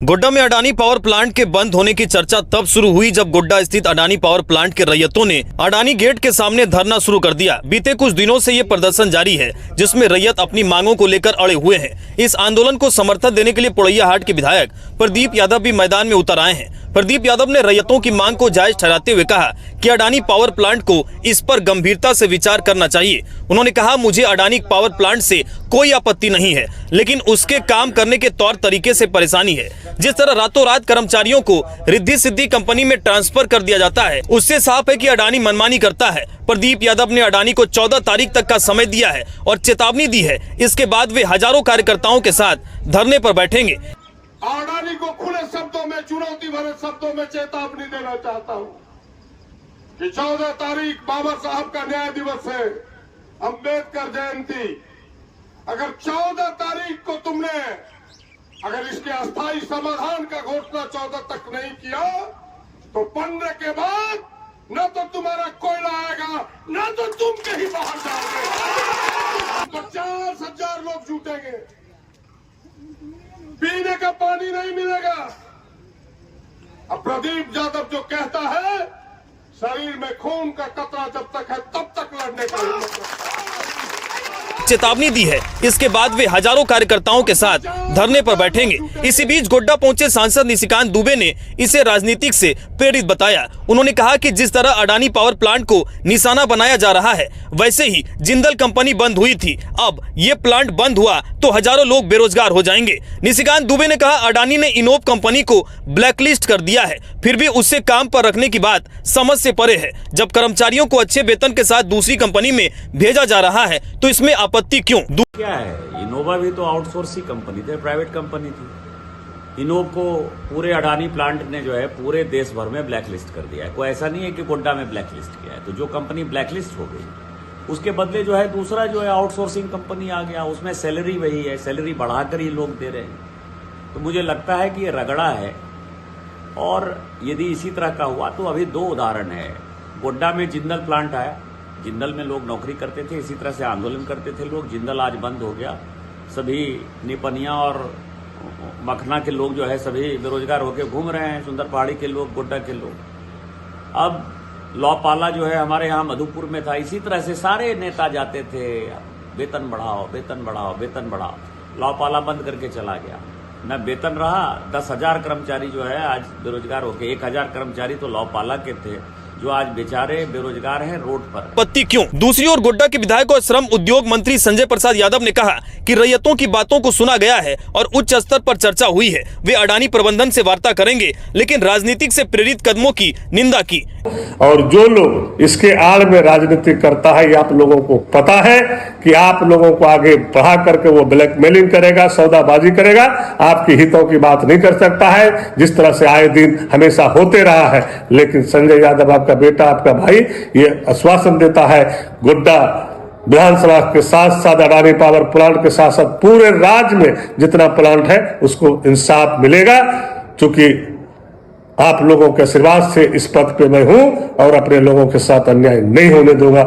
गोड्डा में Adani power plant के बंद होने की चर्चा तब शुरू हुई जब गोड्डा स्थित अडानी पावर प्लांट के रैयतों ने अडानी गेट के सामने धरना शुरू कर दिया। बीते कुछ दिनों से ये प्रदर्शन जारी है, जिसमें रैयत अपनी मांगों को लेकर अड़े हुए हैं। इस आंदोलन को समर्थन देने के लिए पोड़ैयाहाट के विधायक प्रदीप यादव भी मैदान में उतर आए हैं। प्रदीप यादव ने रैयतों की मांग को जायज ठहराते हुए कहा कि अडानी पावर प्लांट को इस पर गंभीरता से विचार करना चाहिए। उन्होंने कहा, मुझे अडानी पावर प्लांट से कोई आपत्ति नहीं है, लेकिन उसके काम करने के तौर तरीके से परेशानी है। जिस तरह रातों रात कर्मचारियों को रिद्धि सिद्धि कंपनी में ट्रांसफर कर दिया जाता है, उससे साफ है कि अडानी मनमानी करता है। प्रदीप यादव ने अडानी को 14 तारीख तक का समय दिया है और चेतावनी दी है। इसके बाद वे हजारों कार्यकर्ताओं के साथ धरने पर बैठेंगे। अडानी को खुले शब्दों में, चुनौती भरे शब्दों में चेतावनी देना चाहता हूं कि 14 तारीख बाबा साहब का न्याय दिवस है, अंबेडकर जयंती। अगर 14 तारीख को तुमने अगर इसके अस्थायी समाधान का घोषणा 14 तक नहीं किया तो 15 के बाद न तो तुम्हारा कोयला आएगा, न तो तुम कहीं बाहर जाओगे। 50,000 लोग जुटेंगे, पीने का पानी नहीं मिलेगा। अब प्रदीप यादव जो कहता है, शरीर में खून का कतरा जब तक है तब तक लड़ने का चेतावनी दी है। इसके बाद वे हजारों कार्यकर्ताओं के साथ धरने पर बैठेंगे। इसी बीच गोड्डा पहुंचे सांसद निशिकांत दुबे ने इसे राजनीतिक से प्रेरित बताया। उन्होंने कहा कि जिस तरह अडानी पावर प्लांट को निशाना बनाया जा रहा है, वैसे ही जिंदल कंपनी बंद हुई थी। अब ये प्लांट बंद हुआ तो हजारों लोग बेरोजगार हो जाएंगे। निशिकांत दुबे ने कहा, अडानी ने इनोव कंपनी को ब्लैकलिस्ट कर दिया है, फिर भी उससे काम पर रखने की बात समझ से परे है। जब कर्मचारियों को अच्छे वेतन के साथ दूसरी कंपनी में भेजा जा रहा है तो इसमें आपत्ति क्यों? क्या है, इनोवा भी तो आउटसोर्सिंग कंपनी थी, प्राइवेट कंपनी थी। इनोव को पूरे अडानी प्लांट ने जो है पूरे देश भर में ब्लैकलिस्ट कर दिया है। कोई ऐसा नहीं है कि गोड्डा में ब्लैकलिस्ट किया है। तो जो कंपनी ब्लैकलिस्ट हो गई, उसके बदले जो है दूसरा जो है आउटसोर्सिंग कंपनी आ गया, उसमें सैलरी वही है, सैलरी बढ़ाकर ही लोग दे रहे हैं। तो मुझे लगता है कि ये रगड़ा है। और यदि इसी तरह का हुआ तो अभी 2 उदाहरण है। गोड्डा में जिंदल प्लांट आया, जिंदल में लोग नौकरी करते थे, इसी तरह से आंदोलन करते थे लोग। जिंदल आज बंद हो गया, सभी निपनिया और मखना के लोग जो है सभी बेरोजगार होकर घूम रहे हैं, सुंदर पहाड़ी के लोग, गोड्डा के लोग। अब लौपाला जो है हमारे यहाँ मधुपुर में था, इसी तरह से सारे नेता जाते थे, वेतन बढ़ाओ, वेतन बढ़ाओ, वेतन बढ़ाओ। लौपाला बंद करके चला गया, न वेतन रहा। 10,000 कर्मचारी जो है आज बेरोजगार हो गए। 1,000 कर्मचारी तो लौपाला के थे जो आज बेचारे बेरोजगार हैं रोड पर। आपत्ति क्यों? दूसरी ओर गोड्डा के विधायक और श्रम उद्योग मंत्री संजय प्रसाद यादव ने कहा कि रैयतों की बातों को सुना गया है और उच्च स्तर पर चर्चा हुई है। वे अडानी प्रबंधन से वार्ता करेंगे, लेकिन राजनीतिक से प्रेरित कदमों की निंदा की। और जो लोग इसके आड़ में राजनीति करता है, ये आप लोगों को पता है कि आप लोगों को आगे बढ़ा करके वो ब्लैकमेलिंग करेगा, सौदाबाजी करेगा, आपके हितों की बात नहीं कर सकता है, जिस तरह से आए दिन हमेशा होते रहा है। लेकिन संजय यादव, आपका बेटा, आपका भाई, ये आश्वासन देता है गोड्डा विधानसभा के साथ साथ अडानी पावर प्लांट के साथ साथ पूरे राज्य में जितना प्लांट है उसको इंसाफ मिलेगा। क्योंकि आप लोगों के आशीर्वाद से इस पद पे मैं हूं और अपने लोगों के साथ अन्याय नहीं होने दूंगा।